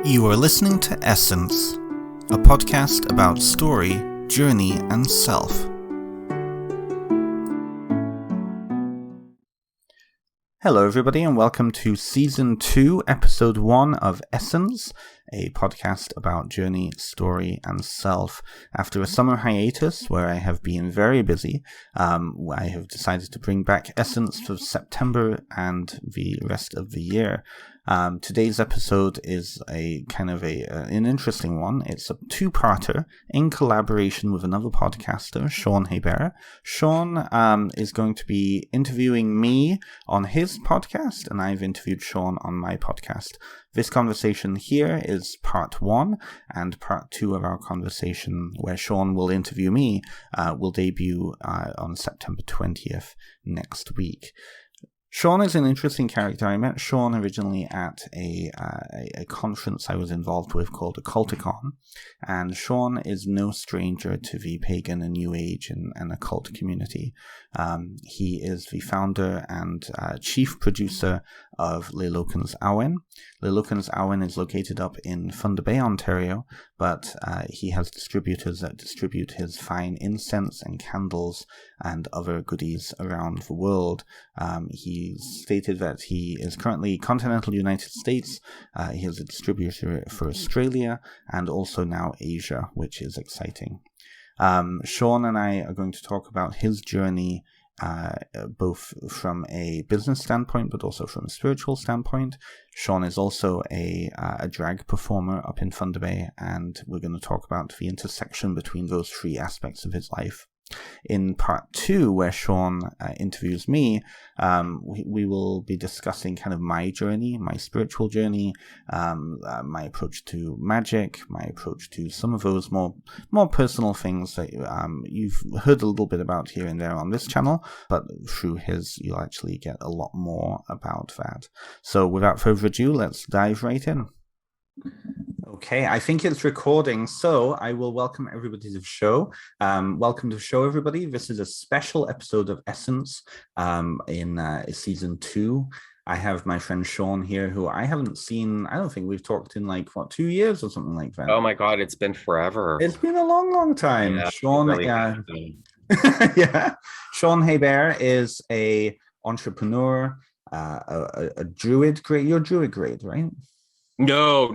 You are listening to Essence, a podcast about story, journey, and self. Hello everybody and welcome to Season 2, Episode 1 of Essence, a podcast about journey, story, and self. After a summer hiatus where I have been very busy, I have decided to bring back Essence for September and the rest of the year. Today's episode is an interesting one. It's a two-parter in collaboration with another podcaster, Shawn Hebert. Shawn is going to be interviewing me on his podcast, and I've interviewed Shawn on my podcast. This conversation here is part 1, and part 2 of our conversation, where Shawn will interview me, will debut on September 20th next week. Shawn is an interesting character. I met Shawn originally at a conference I was involved with called Occulticon, and Shawn is no stranger to the pagan and New Age and occult community. He is the founder and chief producer of Lelokens Awen. Lelokens Awen is located up in Thunder Bay, Ontario, but he has distributors that distribute his fine incense and candles and other goodies around the world. He stated that he is currently continental United States. He is a distributor for Australia and also now Asia, which is exciting. Shawn and I are going to talk about his journey both from a business standpoint but also from a spiritual standpoint. Shawn is also a drag performer up in Thunder Bay, and we're going to talk about the intersection between those three aspects of his life. In part 2, where Shawn interviews me, we will be discussing kind of my journey, my spiritual journey, my approach to magic, my approach to some of those more personal things that you've heard a little bit about here and there on this channel, but through his, you'll actually get a lot more about that. So without further ado, let's dive right in. Okay, I think it's recording, so I will welcome everybody to the show. Welcome to the show, everybody. This is a special episode of Essence in Season 2. I have my friend Shawn here, who I haven't seen. I don't think we've talked in 2 years or something like that. Oh my God, it's been forever. It's been a long time. Yeah, Shawn, really yeah. Shawn Hebert is a entrepreneur, a druid grade. You're druid grade, right? No.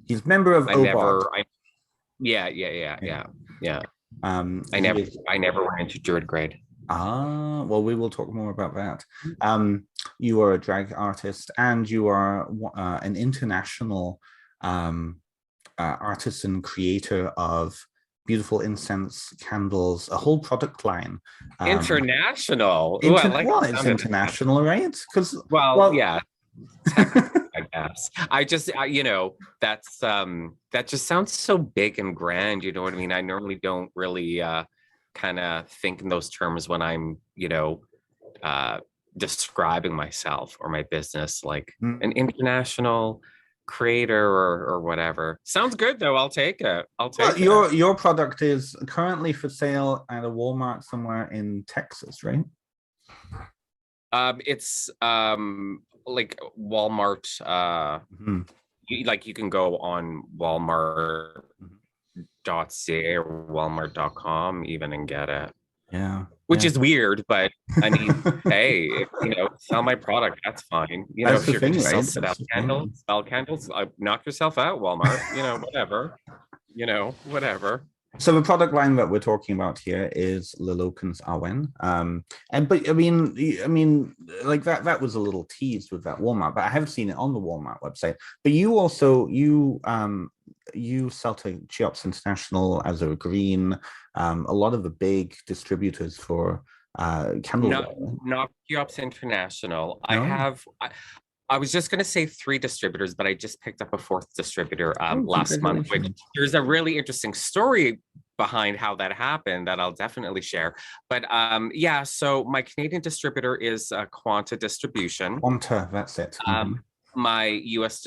He's a member of OBOD. Yeah. I never went into druid grade. Well, we will talk more about that. You are a drag artist, and you are an international artist and creator of beautiful incense, candles, a whole product line. International. It's international, right? Yeah. I guess I just that just sounds so big and grand, you know what I mean? I normally don't really kind of think in those terms when I'm describing myself or my business, like an international creator or whatever. Sounds good though. I'll take it. Your product is currently for sale at a Walmart somewhere in Texas, right? It's like Walmart, you can go on Walmart.ca or Walmart.com even and get it. Yeah. Which is weird, but I mean, hey, sell my product, that's fine. That's if you're going to right? sell candles, knock yourself out, Walmart, whatever. So the product line that we're talking about here is Lelokens Awen. But I mean, like that was a little teased with that Walmart, but I haven't seen it on the Walmart website. But you also you sell to Cheops International, as a Green, a lot of the big distributors for candle. Not Cheops International. No? I was just going to say 3 distributors, but I just picked up a 4th distributor last month, which there's a really interesting story behind how that happened that I'll definitely share. But so my Canadian distributor is Quanta Distribution. Quanta, that's it. My US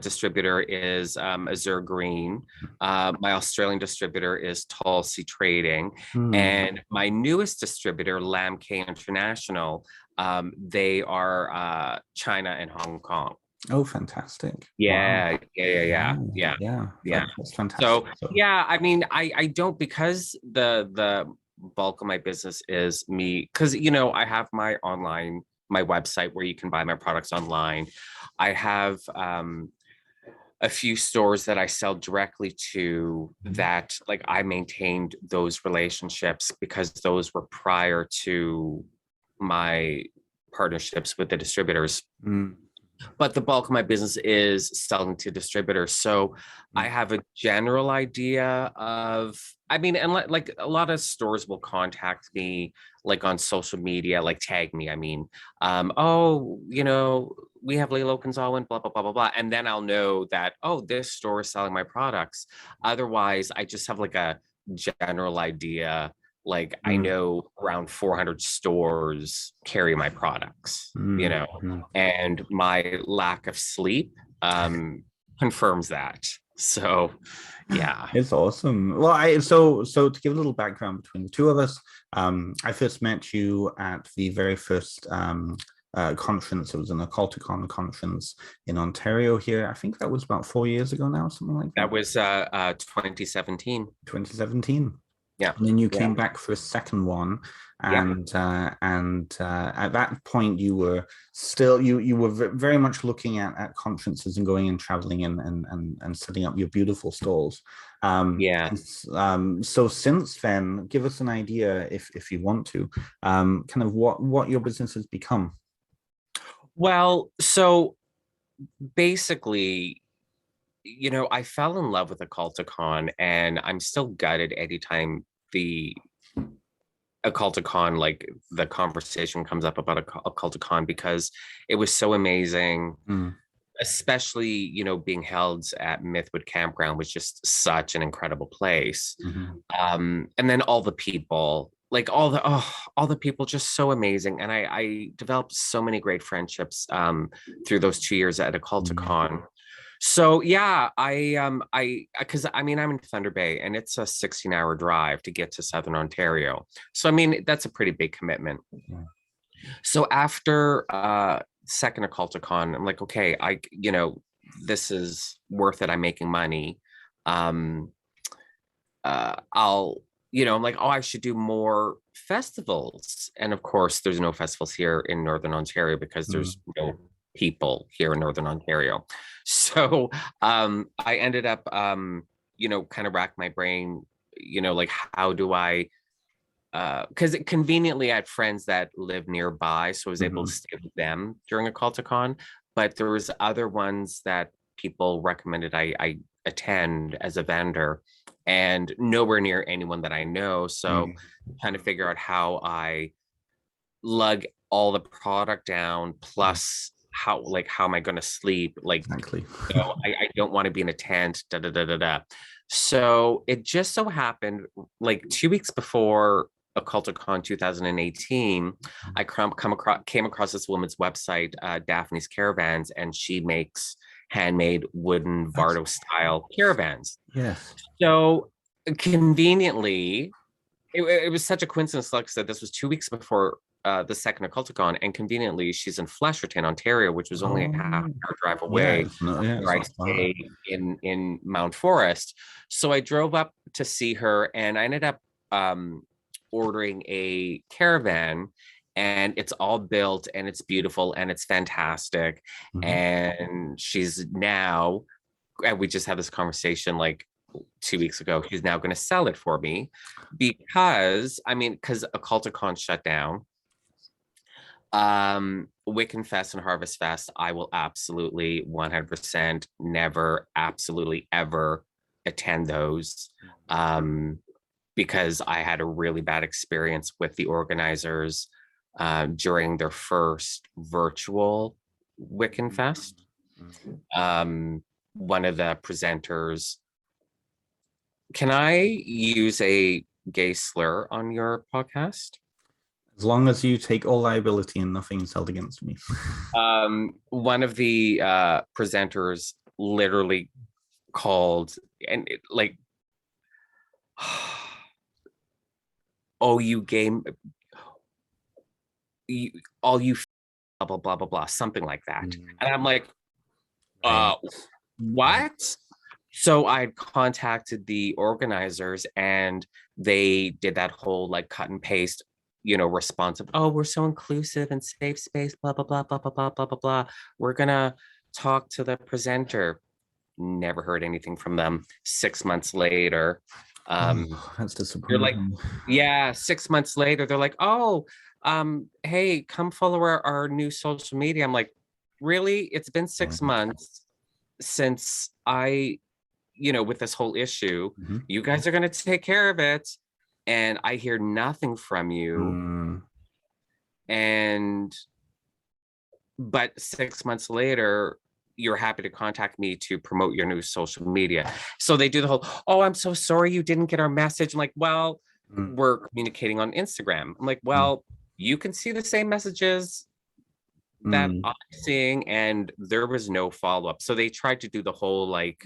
distributor is Azure Green. My Australian distributor is Tulsi Trading. And my newest distributor, Lam K International, they are China and Hong Kong. Oh, fantastic. Wow. Yeah, yeah, yeah, yeah, Oh, yeah, yeah. yeah. That's fantastic. So So, yeah, I mean, I don't, because the bulk of my business is me, because I have my website where you can buy my products online. I have a few stores that I sell directly to, that like I maintained those relationships because those were prior to my partnerships with the distributors. mm, But the bulk of my business is selling to distributors. So I mm, have a general idea of, I mean, and like a lot of stores will contact me like on social media, like tag me. I mean, oh, we have Layla Gonzalez, blah, blah, blah, blah, blah. And then I'll know that, oh, this store is selling my products. Otherwise, I just have like a general idea. Like I mm, know around 400 stores carry my products, mm. and my lack of sleep confirms that. So, yeah. It's awesome. Well, so to give a little background between the two of us, I first met you at the very first conference. It was an Occulticon conference in Ontario here. I think that was about 4 years ago now, something like that. That was 2017. 2017. Yeah. And then you Yeah. came back for a second one, Yeah. and at that point you were still you were very much looking at conferences and going and traveling and setting up your beautiful stalls. Yeah. So since then, give us an idea, if you want to, kind of what your business has become. Well, so basically, I fell in love with Occulticon, and I'm still gutted anytime the Occulticon, like the conversation comes up about Occulticon, because it was so amazing, Mm, especially being held at Mythwood Campground was just such an incredible place. mhm, And then all the people, like all the people, just so amazing. And I developed so many great friendships through those 2 years at mm, Occulticon. So yeah, because I mean, I'm in Thunder Bay, and it's a 16-hour drive to get to Southern Ontario. So I mean, that's a pretty big commitment. yeah, So after second Occulticon, I'm like, okay, this is worth it. I'm making money. Um, I'll, I'm like, oh, I should do more festivals. And of course, there's no festivals here in Northern Ontario because mm, there's no people here in Northern Ontario. So I ended up, kind of racked my brain, like how do I, because conveniently I had friends that live nearby, so I was able to mhm, stay with them during a Culticon. But there was other ones that people recommended I attend as a vendor, and nowhere near anyone that I know. So mm, trying to figure out how I lug all the product down, mm, plus how am I going to sleep? Like, exactly. I don't want to be in a tent, da da da da da. So it just so happened, like 2 weeks before Occulticon 2018, I came across this woman's website, Daphne's Caravans, and she makes handmade wooden That's Vardo style caravans. yes. So conveniently, it was such a coincidence, like I said, this was 2 weeks before the second Occulticon, and conveniently she's in Flesherton, Ontario, which was only a half Oh, hour drive yeah, away yeah, where it's I not far. stay in Mount Forest. So I drove up to see her, and I ended up ordering a caravan, and it's all built, and it's beautiful, and it's fantastic. Mhm. And she's now, and we just had this conversation like 2 weeks ago, he's now going to sell it for me, because I mean, because Occulticon shut down. Wiccan Fest and Harvest Fest, I will absolutely 100% never, absolutely ever attend those. Um, because I had a really bad experience with the organizers during their first virtual Wiccan Fest. Mhm. One of the presenters, can I use a gay slur on your podcast? As long as you take all liability and nothing's held against me. One of the presenters literally called, and like, oh, you game, you, all you blah blah blah blah blah, something like that. Mm. And I'm like, uh, what? So I contacted the organizers and they did that whole like cut and paste, response of, oh, we're so inclusive and safe space, blah, blah, blah, blah, blah, blah, blah, blah, blah. We're gonna talk to the presenter. Never heard anything from them. 6 months later, That's they're like, disappointing. yeah, 6 months later, they're like, oh, hey, come follow our new social media. I'm like, really? It's been 6 months since with this whole issue, you guys are going to take care of it. And I hear nothing from you. But 6 months later, you're happy to contact me to promote your new social media. So they do the whole, oh, I'm so sorry you didn't get our message. I'm like, well, we're communicating on Instagram. I'm like, well, you can see the same messages that I'm seeing, and there was no follow-up. So they tried to do the whole like,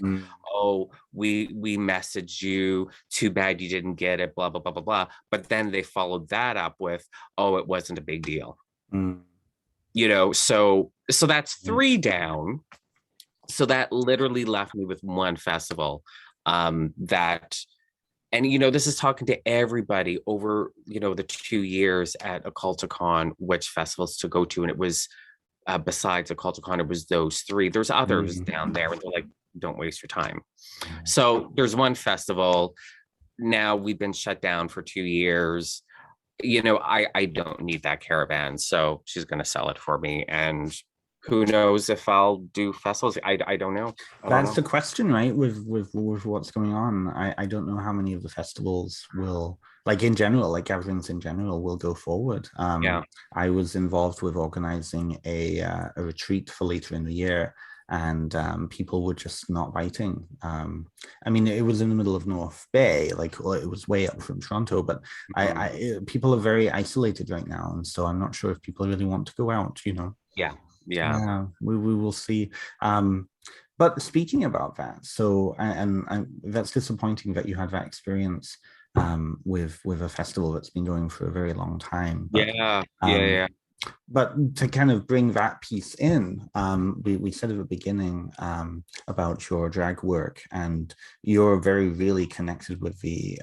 oh, we messaged you, too bad you didn't get it, blah, blah, blah, blah, blah. But then they followed that up with, oh, it wasn't a big deal. So that's 3 down. So that literally left me with one festival and this is talking to everybody over, the 2 years at Occulticon, which festivals to go to. And it was, besides Occulticon, it was those 3. There's others down there, and they're like, don't waste your time. So there's one festival. Now we've been shut down for 2 years. I don't need that caravan. So she's going to sell it for me. And who knows if I'll do festivals. I don't know. That's the question, right? With what's going on. I don't know how many of the festivals will, like in general, like gatherings in general, will go forward. I was involved with organizing a retreat for later in the year, and people were just not biting. I mean, it was in the middle of North Bay, like it was way up from Toronto, but people are very isolated right now, and so I'm not sure if people really want to go out. Yeah, we will see. But speaking about that, so and that's disappointing that you had that experience with a festival that's been going for a very long time. But, yeah. But to kind of bring that piece in, we said at the beginning about your drag work, and you're very really connected with the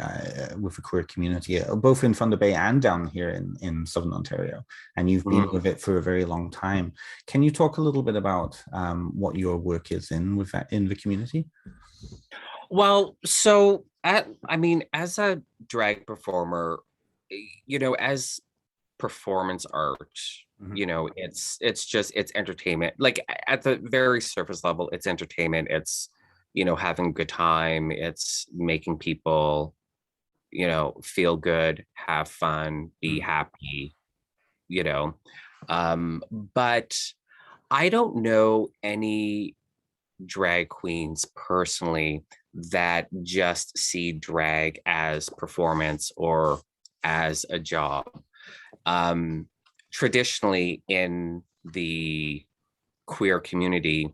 queer community, both in Thunder Bay and down here in Southern Ontario, and you've been with it for a very long time. Can you talk a little bit about what your work is in the community? Well, so as a drag performer, as performance art, it's entertainment. Like at the very surface level, it's entertainment. It's having a good time. It's making people feel good, have fun, be happy. But I don't know any drag queens personally that just see drag as performance or as a job. Traditionally in the queer community,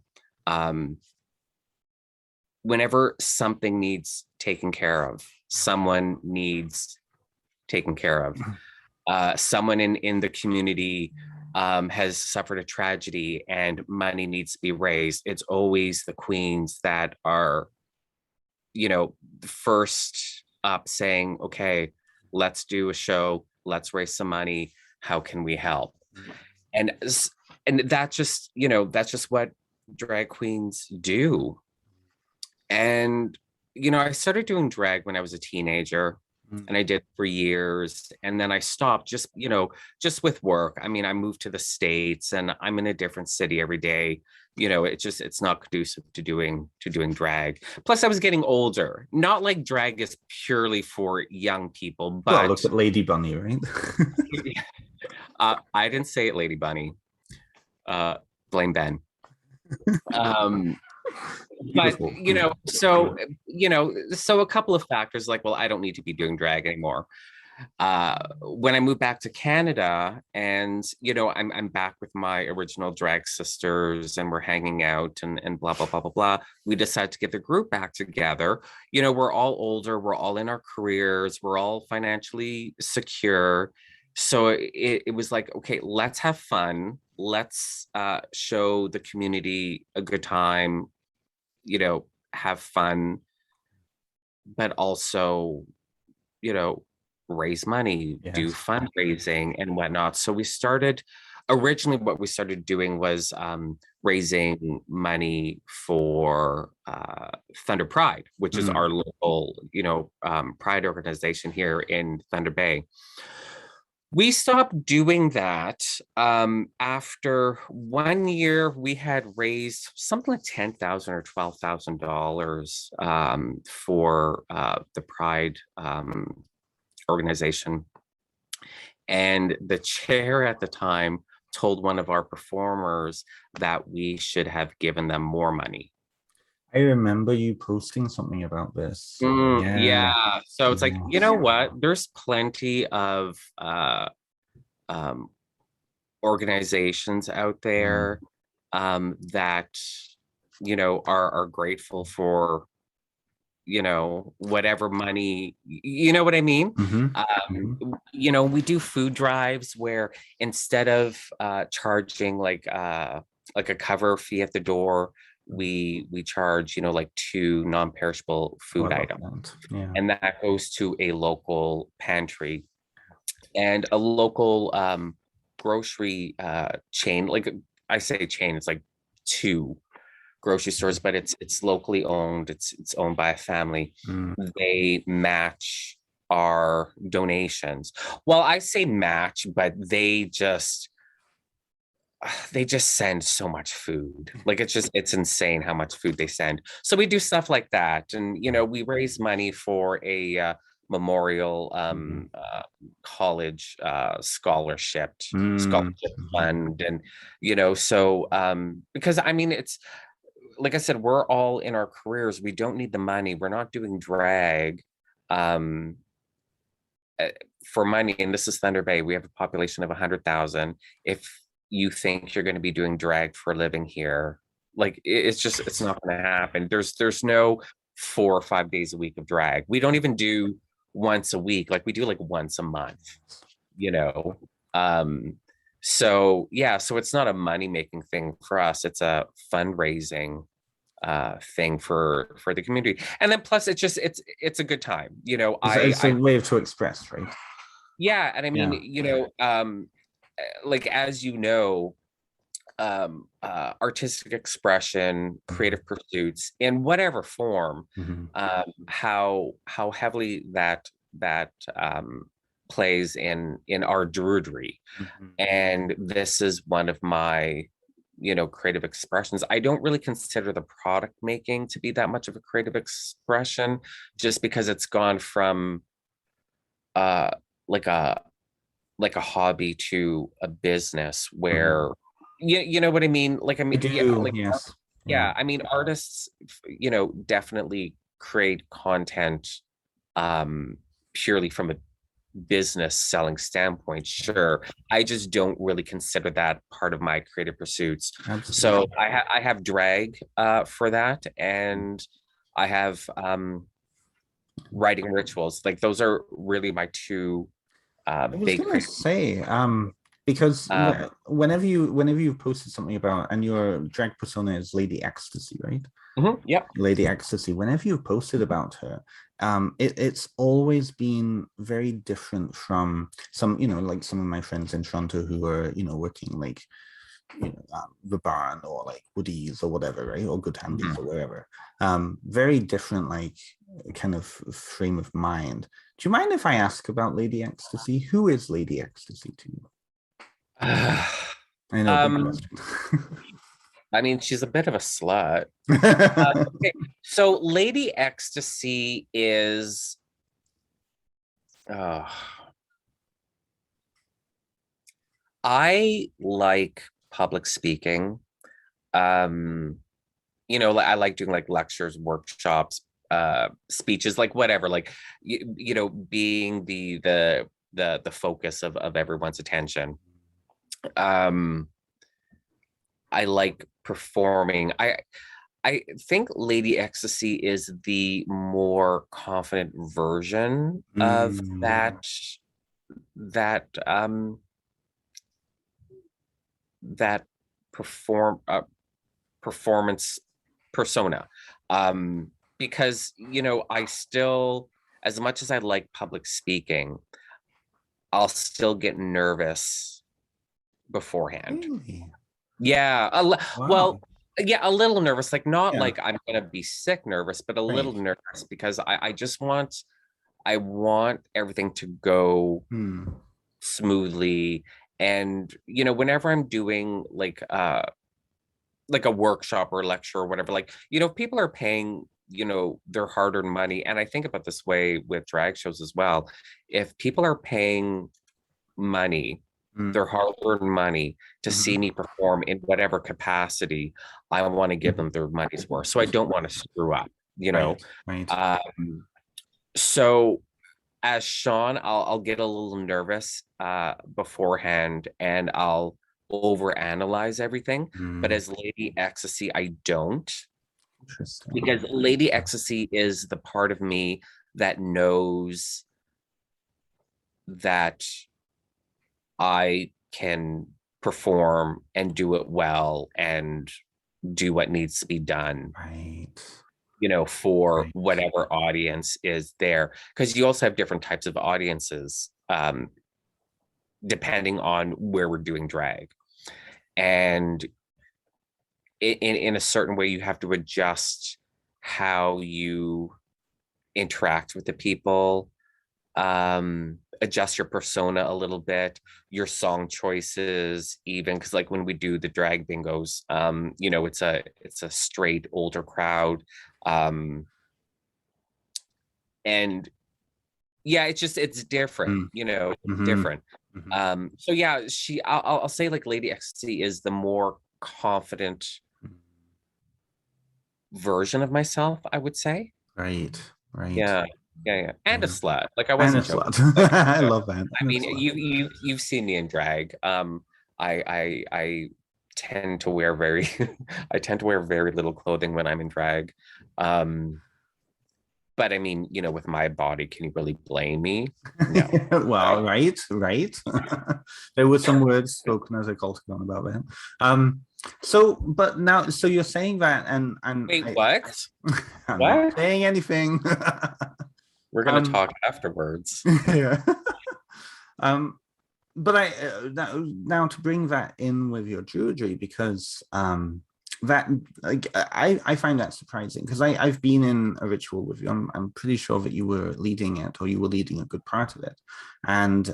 whenever something needs taken care of, someone needs taken care of. Someone in the community has suffered a tragedy and money needs to be raised. It's always the queens that are, first up saying, okay, let's do a show, let's raise some money, how can we help? And that's just what drag queens do. And I started doing drag when I was a teenager, and I did for years, and then I stopped just with work. I mean, I moved to the States and I'm in a different city every day. It's not conducive to doing drag. Plus I was getting older. Not like drag is purely for young people, but well, look at Lady Bunny, right? I didn't say it, Lady Bunny. Blame Ben. But so a couple of factors, like, well, I don't need to be doing drag anymore. When I moved back to Canada, and I'm back with my original drag sisters, and we're hanging out and blah blah blah blah blah. We decided to get the group back together. We're all older, we're all in our careers, we're all financially secure. So it was like, okay, let's have fun. let's show the community a good time, have fun, but also, raise money, do fundraising and whatnot. So originally what we started doing was raising money for Thunder Pride, which is our local, pride organization here in Thunder Bay. We stopped doing that after 1 year. We had raised something like $10,000 or $12,000 for the Pride organization, and the chair at the time told one of our performers that we should have given them more money. I remember you posting something about this. Yeah. So it's like, you know what? There's plenty of organizations out there that, are grateful for, whatever money, you know what I mean? We do food drives where instead of charging like a cover fee at the door, we charge, like 2 non-perishable food items. And that goes to a local pantry and a local grocery chain. Like I say chain, it's like 2 grocery stores, but it's locally owned. It's owned by a family. They match our donations. Well, I say match, but they just send so much food. Like it's insane how much food they send. So we do stuff like that, and we raise money for a memorial college scholarship fund, and so because I mean, it's like I said, we're all in our careers. We don't need the money. We're not doing drag for money. And this is Thunder Bay. We have a population of 100,000. If you think you're going to be doing drag for a living here, like it's not going to happen. There's no 4 or 5 days a week of drag. We don't even do once a week. Like we do like once a month, so yeah, so it's not a money-making thing for us. It's a fundraising thing for the community. And then plus it's a good time. It's a way to express, right? Yeah. And I mean, like, as artistic expression, creative pursuits in whatever form, how heavily that plays in our druidry. And this is one of my creative expressions. I don't really consider the product making to be that much of a creative expression, just because it's gone from like a hobby to a business where you know what I mean? Like, I mean, yeah, I mean, artists, definitely create content purely from a business selling standpoint. Sure, I just don't really consider that part of my creative pursuits. Absolutely. So I have drag for that, and I have writing rituals. Like those are really my 2 big. I was say because whenever you've posted something about, and your drag persona is Lady Ecstasy, right? Yeah, Lady Ecstasy. Whenever you've posted about her, it's always been very different from some, like some of my friends in Toronto who are, working like, the barn or like Woody's or whatever, right? Or Good Handies or wherever. Very different, like, kind of frame of mind. Do you mind if I ask about Lady Ecstasy? Who is Lady Ecstasy to you? I know. I mean, she's a bit of a slut. Okay. So Lady Ecstasy is I like public speaking. I like doing like lectures, workshops, speeches, like whatever, like being the focus of everyone's attention. I like performing. I think Lady Ecstasy is the more confident version of that that performance persona, because I still, as much as I like public speaking, I'll still get nervous beforehand. Really? Yeah, well, Wow. yeah, a little nervous, like not Yeah. like I'm gonna be sick nervous, but a little Right. nervous because I just want everything to go Hmm. smoothly. And whenever I'm doing like a workshop or a lecture or whatever, like people are paying their hard-earned money. And I think about this way with drag shows as well. If people are paying money, Hmm. their hard-earned money, to see Hmm. me perform in whatever capacity, I want to give them their money's worth. So I don't want to screw up, you know. Right. Right. So as Shawn, I'll get a little nervous beforehand, and I'll overanalyze everything. But Hmm. as Lady Ecstasy, I don't, Interesting. because Lady Ecstasy is the part of me that knows that I can perform and do it well and do what needs to be done, Right. for Right. whatever audience is there. Because you also have different types of audiences, depending on where we're doing drag. And in a certain way, you have to adjust how you interact with the people, adjust your persona a little bit, your song choices, even because like when we do the drag bingos, it's a straight older crowd. Um and yeah, it's different, Mm-hmm. different. Hmm. So yeah, I'll say like Lady XC is the more confident version of myself, I would say. Right. Right. Yeah, yeah. And a Yeah. slut. Like I And a wasn't joking. slut. Like, I uh, love that. I And a mean, slut. you've seen me in drag. I tend to wear very I tend to wear very little clothing when I'm in drag. Um, but I mean, with my body, can you really blame me? No. Well, right, right. There were some words spoken as a Culticon about that. So, but now, so you're saying that, and Wait, what? I'm not What? saying anything. We're gonna um, talk afterwards. yeah. um, but now to bring that in with your Druidry, because that, like, I find that surprising, because I've been in a ritual with you. I'm pretty sure that you were leading it, or you were leading a good part of it. And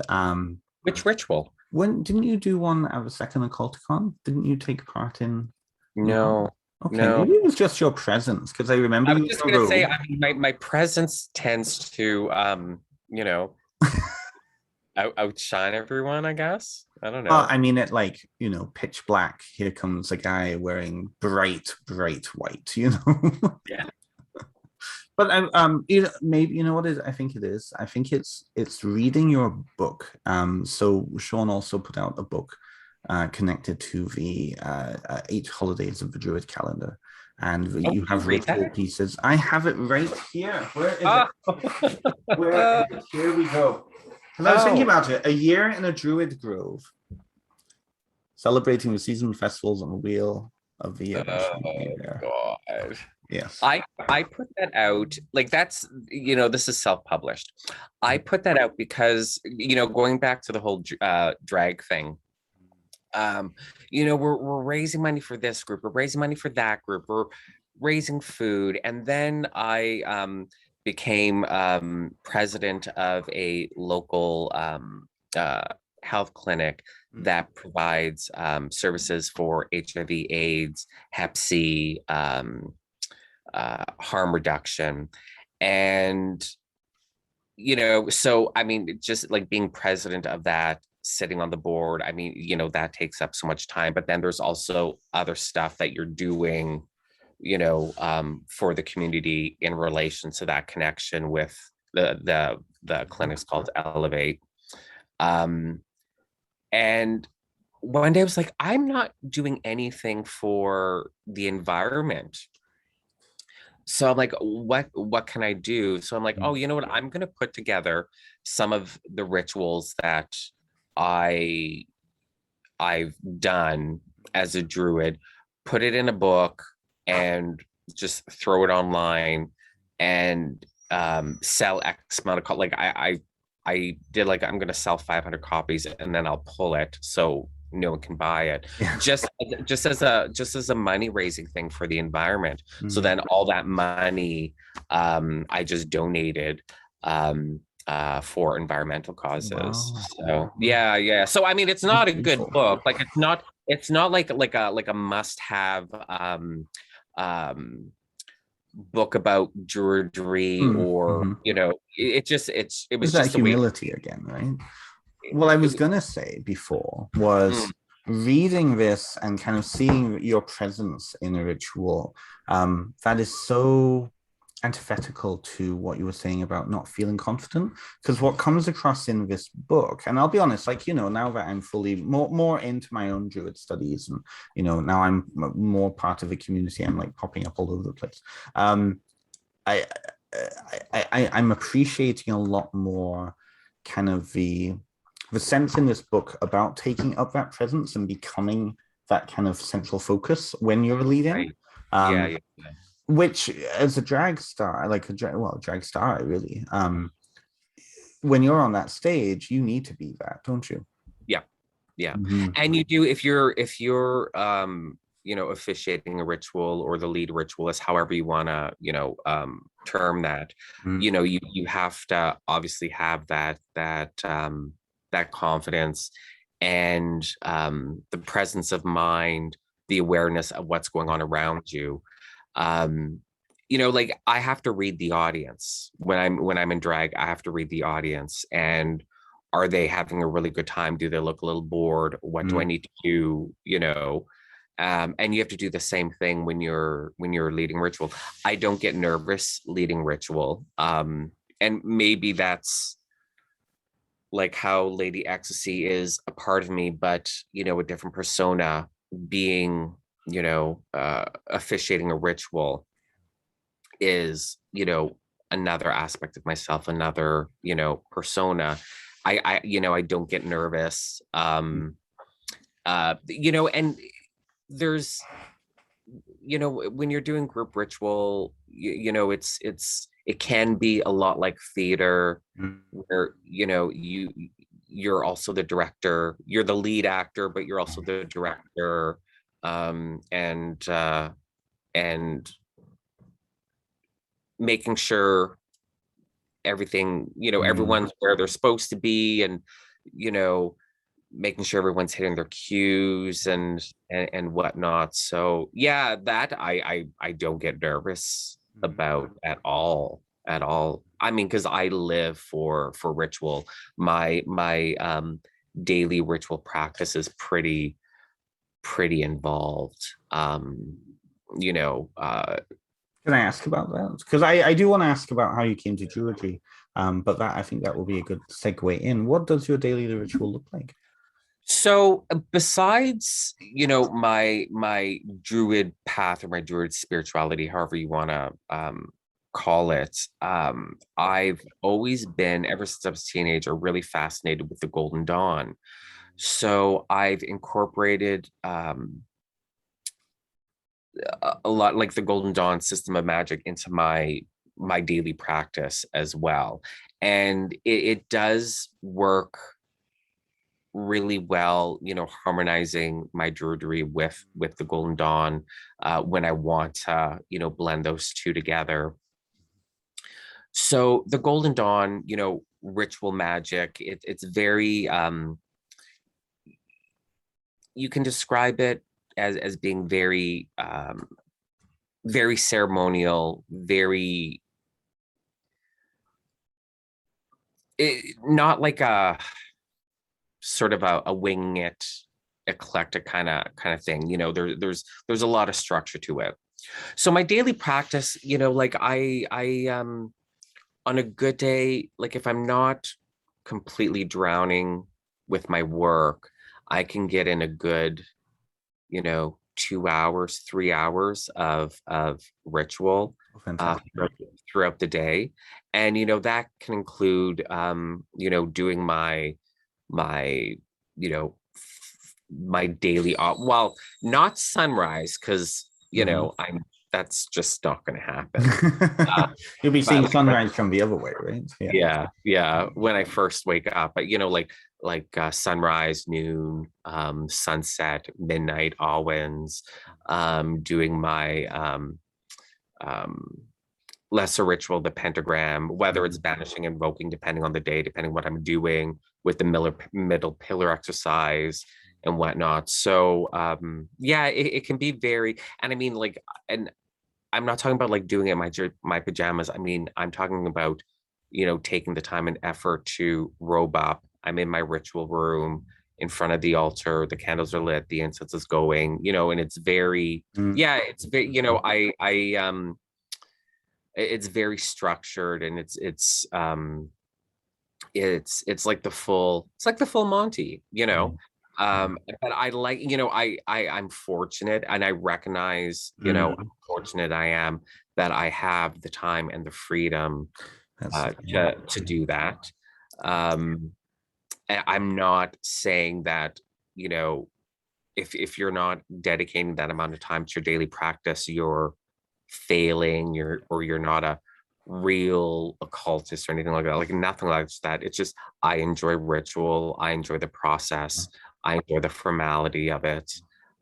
Which ritual? when didn't you do one at the second Occulticon? Didn't you take part in? No. No, Okay, no. maybe it was just your presence, because I remember I was you just in a gonna say, robe. I mean, my presence tends to you know, outshine everyone, I guess. I don't Well, know. I mean it, like, pitch black. Here comes a guy wearing bright, bright white. Yeah. But maybe you know what is. I think it is. I think it's reading your book. So Shawn also put out a book, connected to the 8 holidays of the Druid calendar, and Oh, you you have read ritual that? pieces. I have it right here. Where is it? Ah. Where is it? Here we go. And I was thinking Oh. about it. A year in a Druid grove, celebrating the seasonal festivals on the wheel of the year by Shawn Oh Hebert. God. Yes. I put that out, like, that's, this is self-published. I put that out because, going back to the whole drag thing, we're raising money for this group, we're raising money for that group, we're raising food. And then I became president of a local health clinic that provides services for HIV, AIDS, Hep C, harm reduction. And, so I mean, just like being president of that, sitting on the board, I mean, that takes up so much time. But then there's also other stuff that you're doing, for the community in relation to that connection with the clinics called Elevate. Um, and one day I was like, I'm not doing anything for the environment. So I'm like, what can I do? So I'm like, oh, you know what? I'm gonna put together some of the rituals that I I've done as a druid, put it in a book and just throw it online and sell X amount of like I did like I'm gonna sell 500 copies and then I'll pull it so no one can buy it. Yeah. Just as a money raising thing for the environment. So Mm. then all that money I just donated for environmental causes. Wow. So yeah. So I mean, it's That's not a good beautiful. book. Like it's not like a must have um book about druidry or Mm-hmm. it Is was that just the way humility again, right? What I it was was. gonna say before Mm, was reading this and kind of seeing your presence in a ritual. That is so antithetical to what you were saying about not feeling confident. Because what comes across in this book, and I'll be honest, like, now that I'm fully more into my own druid studies, and now I'm more part of the community, I'm like popping up all over the place. I, I'm appreciating a lot more kind of the sense in this book about taking up that presence and becoming that kind of central focus when you're leading. right. Um, Yeah. which as a drag star, like a drag star, really, when you're on that stage, you need to be that, don't you? Yeah. Yeah. Mm-hmm. And you do if you're officiating a ritual or the lead ritualist, however you want to, term that, Mm-hmm. you have to obviously have that confidence and the presence of mind, the awareness of what's going on around you. Um, like I have to read the audience when I'm in drag, I have to read the audience and are they having a really good time? Do they look a little bored? What do I need to do? And you have to do the same thing when you're leading ritual. I don't get nervous leading ritual. And maybe that's like how Lady Ecstasy is a part of me, but a different persona being, officiating a ritual is, another aspect of myself, another, persona. I don't get nervous. And there's, when you're doing group ritual, it can be a lot like theater where, you're also the director, you're the lead actor, but you're also the director. And making sure everything, Mm-hmm. everyone's where they're supposed to be and, you know, making sure everyone's hitting their cues and whatnot. So yeah, that I don't get nervous about at all. I mean, because I live for ritual. My daily ritual practice is pretty involved. You know, Can I ask about that? Because I do want to ask about how you came to Druidry, but that I think that will be a good segue in. What does your daily ritual look like? So besides, my druid path or my druid spirituality, however you want to call it, I've always been, ever since I was a teenager, really fascinated with the Golden Dawn. So I've incorporated a lot like the Golden Dawn system of magic into my daily practice as well. And it does work really well, harmonizing my druidry with the Golden Dawn when I want to, blend those two together. So the Golden Dawn, ritual magic, it's very you can describe it as being very ceremonial, very not like a sort of a wing it eclectic kind of thing. There's a lot of structure to it. So my daily practice, like I on a good day, like if I'm not completely drowning with my work, I can get in a good, 2 hours, 3 hours of ritual Oh, uh, fantastic. throughout the day. And that can include doing my you know my daily well, not sunrise, because that's just not going to happen. You'll be seeing But sunrise from the other way, right? yeah, when I first wake up, but like sunrise, noon, sunset, midnight, always, doing my lesser ritual, the pentagram, whether it's banishing, invoking, depending on the day, depending what I'm doing, with the middle pillar exercise and whatnot. So yeah, it can be very, and I mean, like, and I'm not talking about like doing it in my pajamas. I mean, I'm talking about, taking the time and effort to robe up. I'm in my ritual room in front of the altar. The candles are lit, the incense is going, and it's very, yeah, it's very, it's very structured, and it's like the full Monty, but I like, I'm fortunate, and I recognize, how fortunate I am that I have the time and the freedom to do that. I'm not saying that, if you're not dedicating that amount of time to your daily practice, you're failing, you're not a real occultist or anything like that. Like, nothing like that. It's just, I enjoy ritual, I enjoy the process, I enjoy the formality of it.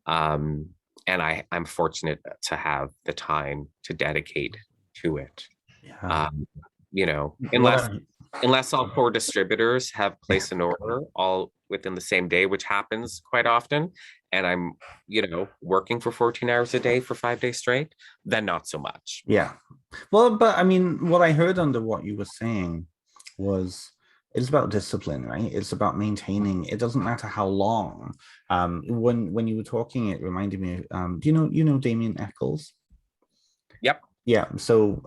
And I'm fortunate to have the time to dedicate to it. Yeah. Unless all four distributors have placed an order all within the same day, which happens quite often, and I'm, working for 14 hours a day for 5 days straight, then not so much. Yeah. Well, but I mean, what I heard under what you were saying was it's about discipline, right? It's about maintaining. It doesn't matter how long. When you were talking, it reminded me. Do you know Damien Eccles? Yep. Yeah. So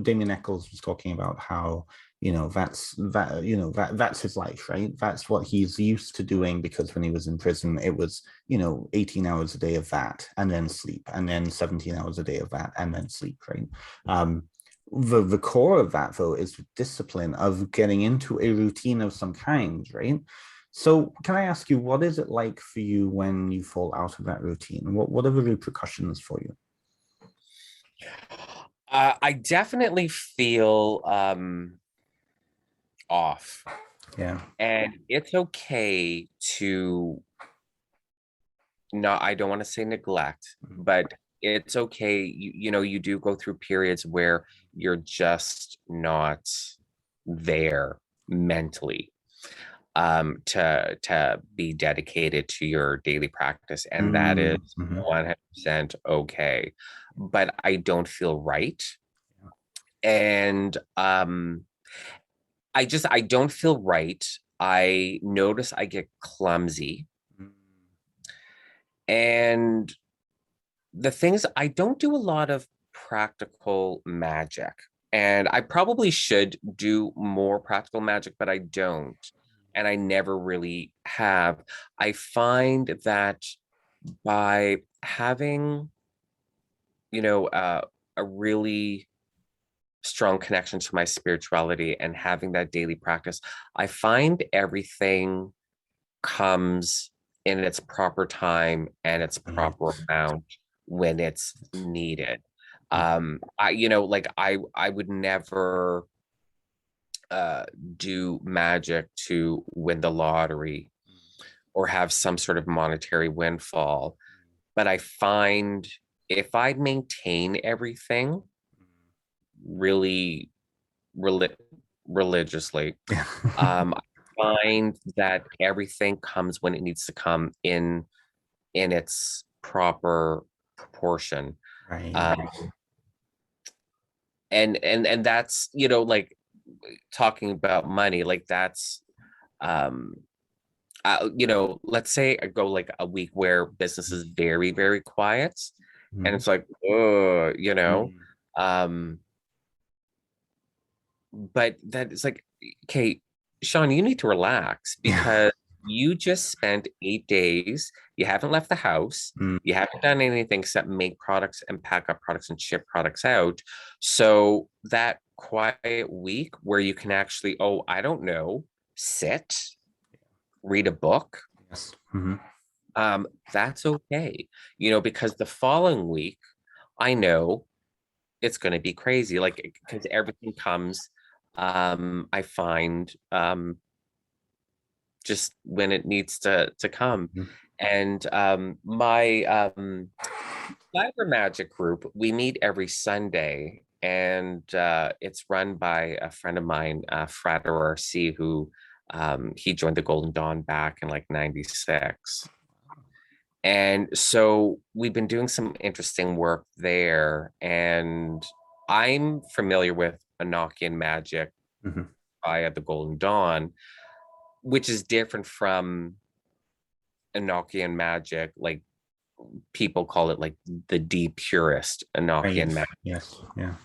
Damien Eccles was talking about how that's his life, right? That's what he's used to doing, because when he was in prison, it was 18 hours a day of that, and then sleep, and then 17 hours a day of that, and then sleep, right? The core of that, though, is discipline, of getting into a routine of some kind, right? So can I ask you, what is it like for you when you fall out of that routine? What are the repercussions for you? I definitely feel off. Yeah. And it's okay to I don't want to say neglect, but it's okay. You do go through periods where you're just not there mentally, to be dedicated to your daily practice, and that is 100% okay. But I don't feel right. And I don't feel right. I notice I get clumsy. And the things, I don't do a lot of practical magic. And I probably should do more practical magic, but I don't. And I never really have. I find that by having, a really strong connection to my spirituality and having that daily practice, I find everything comes in its proper time and its proper amount when it's needed. I would never do magic to win the lottery or have some sort of monetary windfall, but I find if I maintain everything really religiously, I find that everything comes when it needs to come in its proper proportion. Right. And that's, like, talking about money, like, that's let's say I go like a week where business is very, very quiet, and it's like, oh, but that is like, okay, Shawn, you need to relax, because you just spent 8 days, you haven't left the house, you haven't done anything except make products and pack up products and ship products out. So that quiet week where you can actually, oh, I don't know, sit, read a book, Yes. That's okay, because the following week, I know it's going to be crazy, like, because everything comes, I find, just when it needs to come. Mhm. And my cyber magic group, we meet every Sunday, and it's run by a friend of mine, Frater RC, who he joined the Golden Dawn back in like 96. And so we've been doing some interesting work there. And I'm familiar with Enochian magic Mhm. via the Golden Dawn, which is different from Enochian magic. Like, people call it like the deep purist Right. Enochian magic. Yes. Yeah.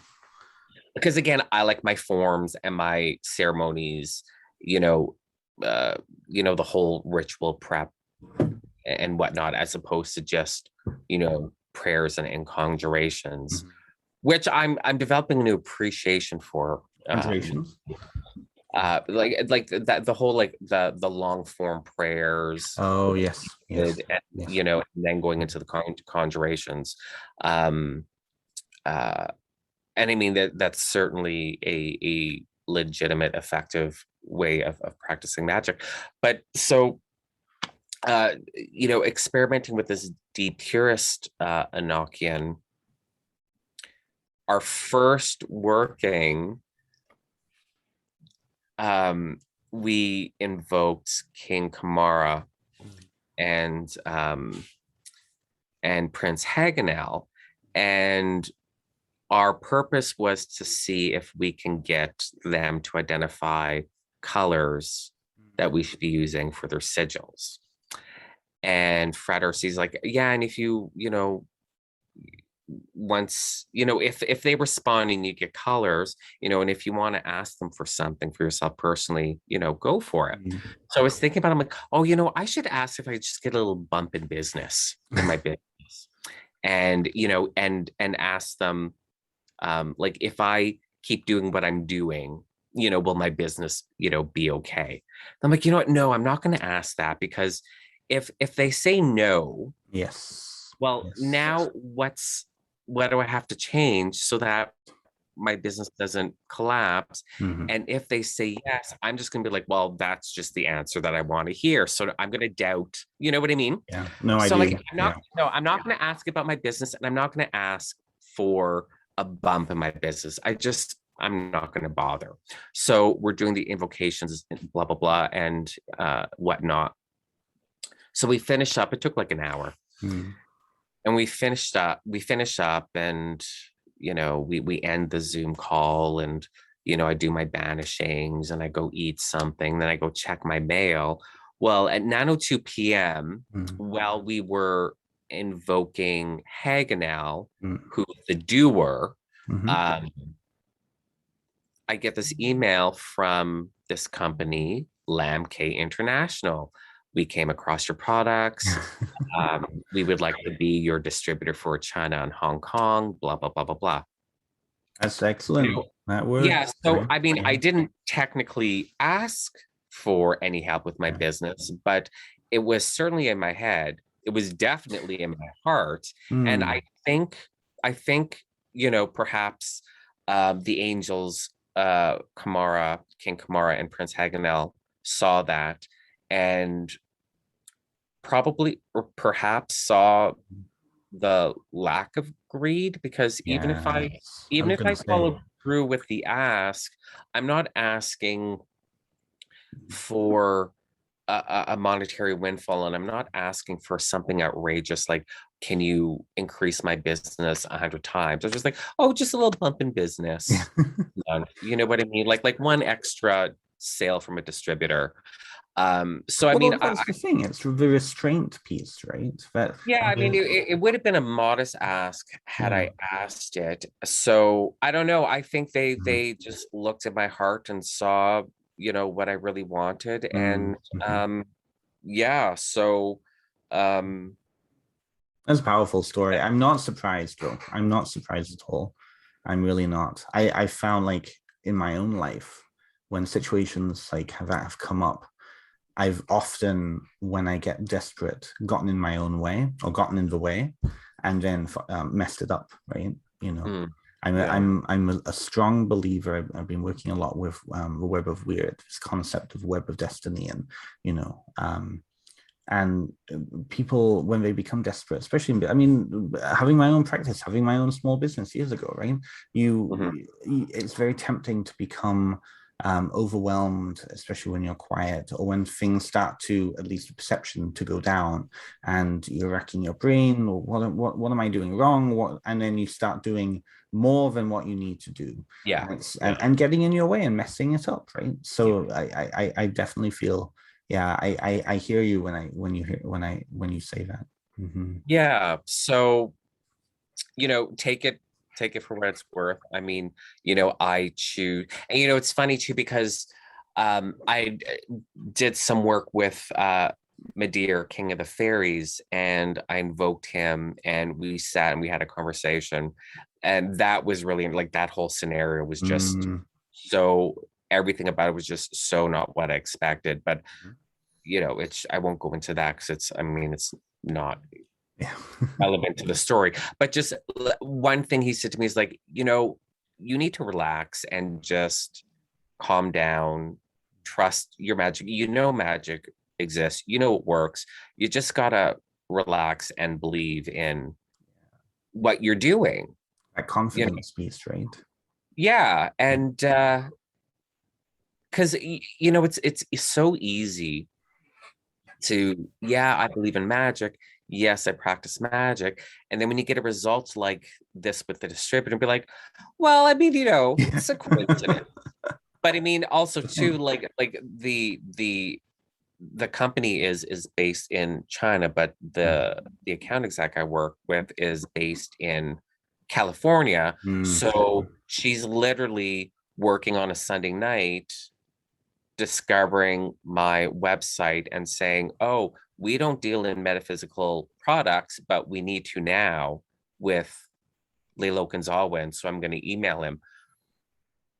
Because again, I like my forms and my ceremonies, you know, the whole ritual prep and whatnot, as opposed to just, prayers and conjurations, Mhm. which I'm developing a new appreciation for. Congratulations. Like that, the whole, like, the long form prayers, Oh, yes. Yes. and, Yes. and then going into the conjurations. Um, uh, and I mean that's certainly a legitimate, effective way of practicing magic. But so, experimenting with this deep purist Enochian, our first working, we invoked King Kamara and Prince Hagenel, and our purpose was to see if we can get them to identify colors that we should be using for their sigils. And Fred Ursi's like, yeah, and if once, if they respond and you get colors, and if you want to ask them for something for yourself personally, go for it. Mhm. So I was thinking about, I'm like, oh, I should ask if I just get a little bump in business in my business, and ask them, like, if I keep doing what I'm doing, will my business, be okay? I'm like, you know what? No, I'm not going to ask that, because if they say no, Yes. well, Yes. now what do I have to change so that my business doesn't collapse? Mhm. And if they say yes, I'm just going to be like, well, that's just the answer that I want to hear. So I'm going to doubt, you know what I mean? Yeah. No, I So, like, do. Yeah. I'm not going to ask about my business, and I'm not going to ask for a bump in my business. I'm not going to bother. So we're doing the invocations, blah, blah, blah, and whatnot. So we finish up. It took like an hour. Mhm. And we finish up, and we end the Zoom call, and I do my banishings, and I go eat something, then I go check my mail. Well, at 9:02 p.m., Mhm. while we were invoking Hagenel, Mhm. who's the doer, Mhm. um, I get this email from this company, Lamb K International. We came across your products. We would like to be your distributor for China and Hong Kong, blah, blah, blah, blah, blah. That's You excellent. know, That yeah. works, So, right? I mean, Yeah. I didn't technically ask for any help with my Yeah. business, but it was certainly in my head. It was definitely in my heart. And Mm. I think, perhaps the angels, Kamara, King Kamara, and Prince Hagenel saw that, and probably or perhaps saw the lack of greed, because Yes. I even was if gonna I say. follow through with the ask, I'm not asking for a monetary windfall, and I'm not asking for something outrageous like, can you increase my business 100 times? I'm just like, oh, just a little bump in business. You know what I mean? Like one extra sale from a distributor. So I mean, Well, that's the thing. It's the restraint piece, right? That. yeah, I mean, it would have been a modest ask had Yeah. I asked it. So I don't know. I think they Mhm. they just looked at my heart and saw, what I really wanted. And Mhm. yeah, so um That's a powerful story. I'm not surprised though. I'm not surprised at all. I'm really not. I found like in my own life when situations like that have come up, I've often, when I get desperate, gotten in my own way or gotten in the way, and then messed it up, right? You know, Mm, I'm a, yeah. I'm a strong believer. I've been working a lot with the web of weird, this concept of web of destiny, and you know, and people when they become desperate, especially, I mean, having my own practice, having my own small business years ago, right? Mhm. It's very tempting to become overwhelmed, especially when you're quiet or when things start to, at least the perception, to go down, and you're racking your brain. Or what am I doing wrong? And then you start doing more than what you need to do, Yeah. and it's Yeah. and getting in your way and messing it up, right? Yeah. So I definitely feel, yeah, I hear you when you say that. Mm-hmm. Yeah. So, take it for what it's worth. I mean, I choose, and it's funny too because I did some work with Madeir, King of the Fairies, and I invoked him, and we sat and we had a conversation, and that was really like that whole scenario was just Mm. so everything about it was just so not what I expected. But it's I won't go into that because it's not Yeah. relevant to the story. But just one thing he said to me is like, you need to relax and just calm down, trust your magic. Magic exists, it works. You just gotta relax and believe in what you're doing. That You know, confidence piece, right? yeah. Yeah. And because it's so easy to, yeah, I believe in magic. Yes, I practice magic. And then when you get a result like this with the distributor, be like, well, I mean, Yeah. it's a coincidence. But I mean, also too, like the company is based in China, but the account exec I work with is based in California. Mm. So she's literally working on a Sunday night discovering my website and saying, oh, we don't deal in metaphysical products, but we need to now with Lalo Gonzalez. So I'm going to email him.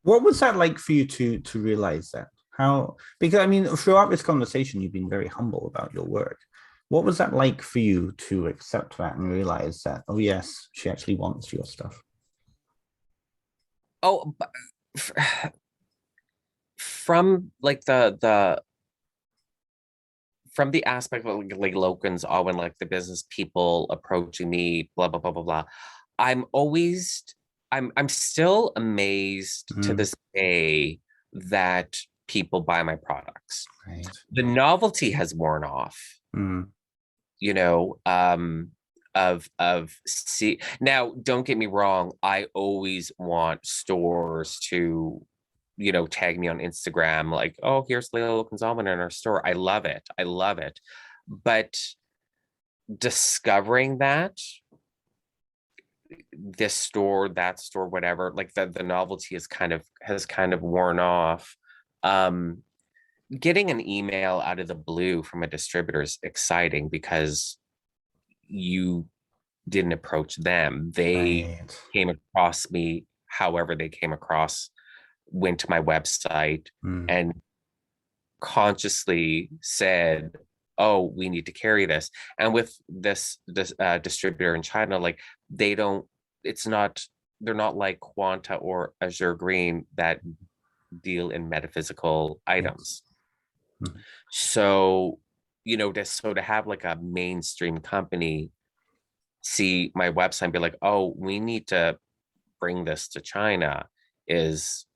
What was that like for you to realize that? How, because I mean, throughout this conversation, you've been very humble about your work. What was that like for you to accept that and realize that, oh yes, she actually wants your stuff? Oh, from like the from the aspect of like Logan's all, like the business people approaching me, blah blah blah blah blah. I'm always I'm still amazed to Mm. this day that people buy my products. Right. The novelty has worn off, Mm. you know, of see now, don't get me wrong, I always want stores to tag me on Instagram, like, oh, here's Leila Gonzalez in our store. I love it. I love it. But discovering that this store, that store, whatever, like the novelty has kind of worn off. Um, Getting an email out of the blue from a distributor is exciting because you didn't approach them. They Right. came across me however they came across, went to my website Mm. and consciously said, oh, we need to carry this. And with this distributor in China, like they don't, it's not, they're not like Quanta or Azure Green that deal in metaphysical Yes. items. Mm. So, to have like a mainstream company see my website and be like, oh, we need to bring this to China is,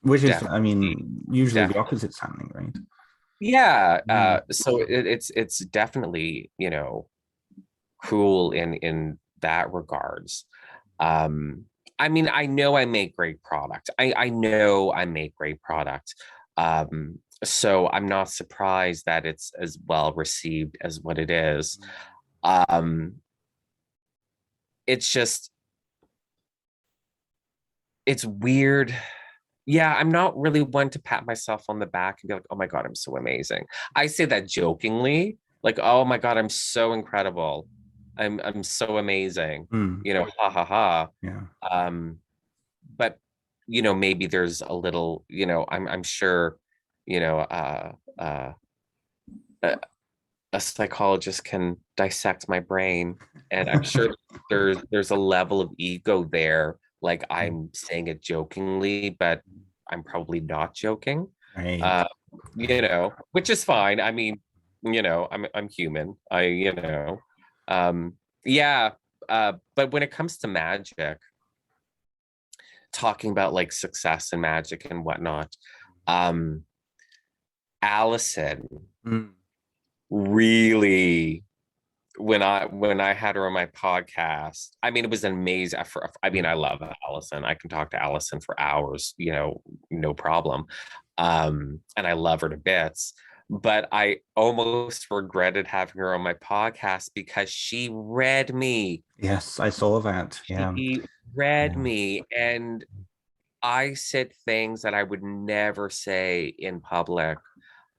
Which is, I definitely, mean, usually the definitely. opposite's happening, right? Yeah. Mm. So it's definitely, cool in that regards. Um, I mean, I know I make great product. I know I make great product. So I'm not surprised that it's as well received as what it is. Um, it's just it's weird. Yeah, I'm not really one to pat myself on the back and be like, oh my God, I'm so amazing. I say that jokingly, like, oh my God, I'm so incredible. I'm so amazing. Mm. Ha ha ha. Yeah. Um, but maybe there's a little, I'm sure, you know, uh a, a psychologist can dissect my brain, and I'm sure there's a level of ego there. Like I'm saying it jokingly, but I'm probably not joking. Right. Uh, which is fine. I mean, I'm human. Um, yeah. But when it comes to magic, talking about like success and magic and whatnot, um, Allison Mm. really, when I had her on my podcast, I mean, it was an amazing. I mean, I love Allison. I can talk to Allison for hours, no problem. And I love her to bits. But I almost regretted having her on my podcast because she read me. Yes, I saw that. Yeah. She read Yeah. me, and I said things that I would never say in public,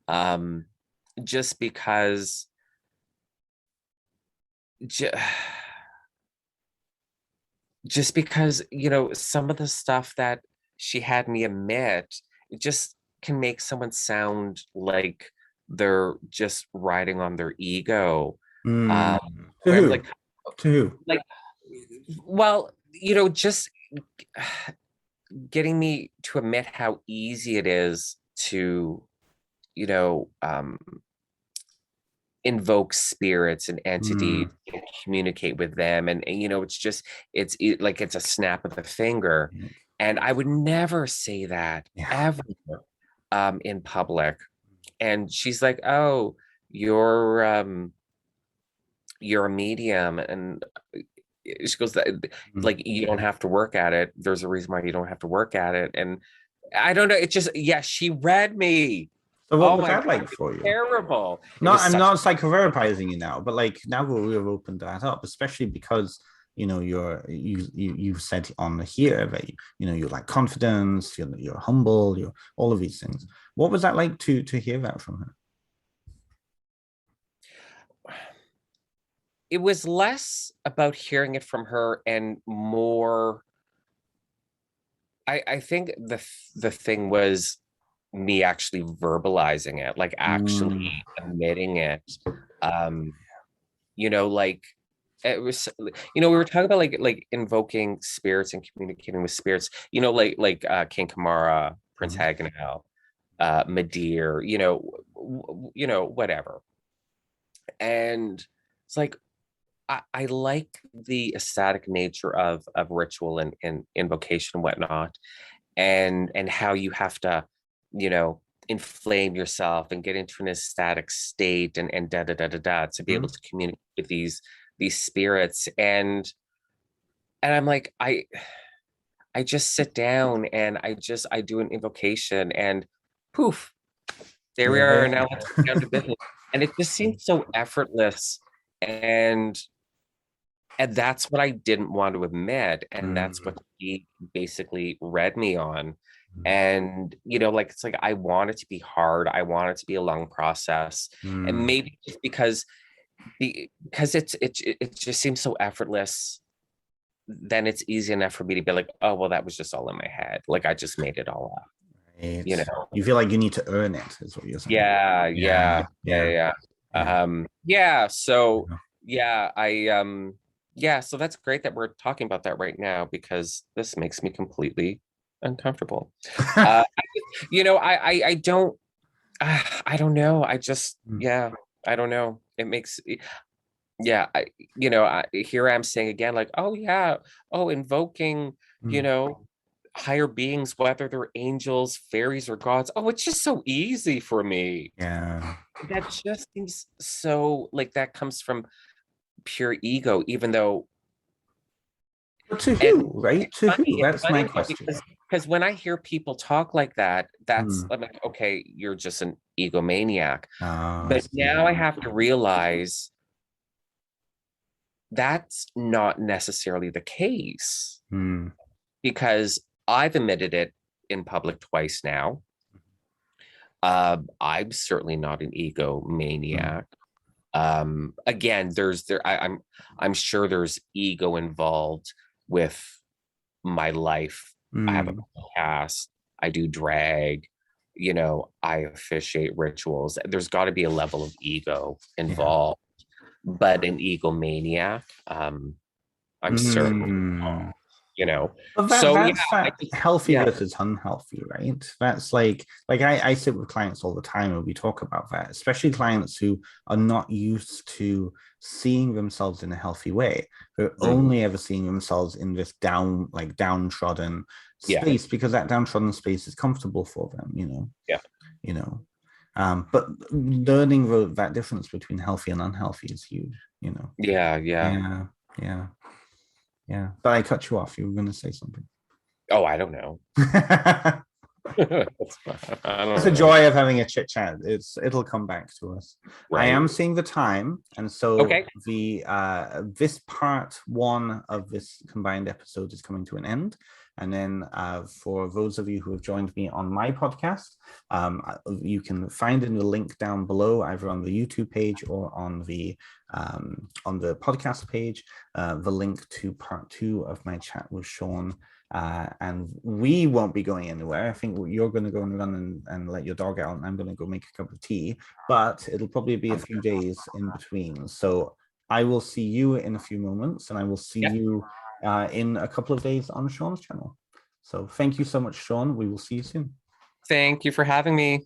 um, just because. Ju- just because some of the stuff that she had me admit, it just can make someone sound like they're just riding on their ego. Mm. um To where I'm who? To who? like well, just getting me to admit how easy it is to you know um invoke spirits and entities Mm. and communicate with them, and it's just like it's a snap of the finger. And I would never say that Yeah. ever in public. And she's like, oh, you're a medium. And she goes that, Mm. like, you don't have to work at it. There's a reason why you don't have to work at it. And I don't know, it just, yeah, she read me. So what Oh was my that God, like it's for you? terrible. It No, was I'm such not psychotherapizing you now, but like now we've opened that up, especially because you've said on here that you like confidence, you're humble, you're all of these things. What was that like to hear that from her? it was less about hearing it from her and more, I think the thing was me actually verbalizing it, like Mm. actually admitting it. um like it was, we were talking about like invoking spirits and communicating with spirits, like King Kamara, Prince Mhm. Hagenel, Madeir, whatever. And it's like, I like the ecstatic nature of ritual and invocation and whatnot, and how you have to, you know, inflame yourself and get into an ecstatic state and da da da da da to be able Mhm. to communicate with these spirits. And I'm like, I just sit down and I do an invocation, and poof, there we You're are. there. Now let's get down to business. And it just seems so effortless. And and that's what I didn't want to admit, and that's Mm. what he basically read me on. Mm. And like, it's like I want it to be hard, I want it to be a long process. And Mm. maybe just because it just seems so effortless, then it's easy enough for me to be like, oh well, that was just all in my head, like I just made it all up, you Right. know. You feel like you need to earn it, is what you're saying. Yeah, Yeah, yeah, yeah, yeah, yeah. yeah. Yeah, so yeah, yeah, so that's great that we're talking about that right now, because this makes me completely uncomfortable. Uh, I don't I don't know. I just, Mm. yeah, I don't know. It makes, yeah, here I'm saying again, like, oh yeah, oh, invoking, you Mm. know, higher beings, whether they're angels, fairies, or gods. Oh, it's just so easy for me. Yeah. That just seems so like that comes from pure ego, even though. But to And who, right? To who? it's That's my funny though, question. because when I hear people talk like that, that's, Mm. I'm like, okay, you're just an egomaniac. Ah, I But see. now I have to realize that's not necessarily the case, Mm. because I've admitted it in public twice now. I'm certainly not an Mm. egomaniac. Again, I'm sure there's ego involved with my life. I have a Mm. podcast, I do drag, I officiate rituals. There's got to be a level of ego involved, but an egomaniac, I'm certain, But So yeah, that's that healthy yeah. versus unhealthy, right? That's like I sit with clients all the time and we talk about that, especially clients who are not used to seeing themselves in a healthy way. They're only ever seeing themselves in this downtrodden space because that downtrodden space is comfortable for them, Yeah. But learning that difference between healthy and unhealthy is huge, Yeah. Yeah. But I cut you off. You were going to say something. Oh, I don't know. That's the joy of having a chit chat. It'll come back to us. Right. I am seeing the time, and so the this part one of this combined episode is coming to an end. And then for those of you who have joined me on my podcast, you can find in the link down below, either on the YouTube page or on the podcast page, the link to part 2 of my chat with Shawn. And we won't be going anywhere. I think you're going to go and run and let your dog out, and I'm going to go make a cup of tea. But it'll probably be a few days in between. So I will see you in a few moments, and I will see you in a couple of days on Shawn's channel. So thank you so much, Shawn. We will see you soon. Thank you for having me.